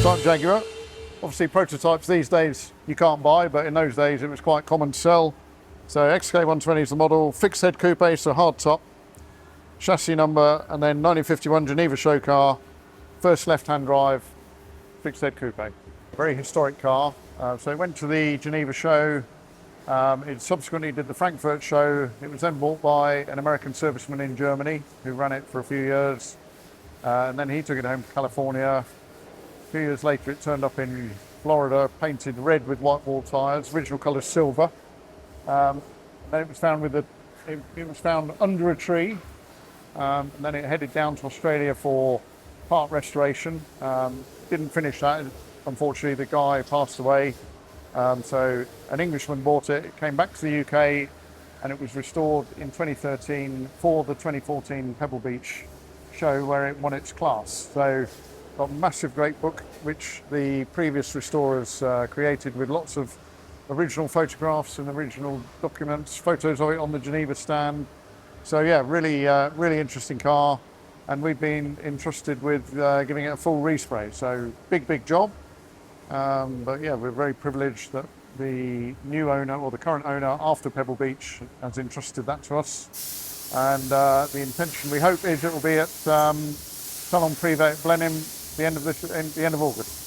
prototype Jaguar. Obviously prototypes these days you can't buy, but in those days it was quite common to sell. So XK120 is the model, fixed head coupe, so hard top, chassis number, and then 1951 Geneva show car, first left-hand drive, fixed head coupe. Very historic car. So it went to the Geneva show. It subsequently did the Frankfurt show. It was then bought by an American serviceman in Germany who ran it for a few years. And then he took it home to California. A few years later it turned up in Florida, painted red with white wall tyres, original colour silver. Then it was found it was found under a tree. And then it headed down to Australia for part restoration. Didn't finish that. Unfortunately, the guy passed away. So an Englishman bought it. It came back to the UK and it was restored in 2013 for the 2014 Pebble Beach show where it won its class. So got a massive great book which the previous restorers created with lots of original photographs and original documents, photos of it on the Geneva stand. So yeah, really interesting car, and we've been entrusted with giving it a full respray. So big job, but yeah, we're very privileged that the new owner, or the current owner after Pebble Beach, has entrusted that to us. And the intention, we hope, is it will be at Salon Privé at Blenheim the end of August.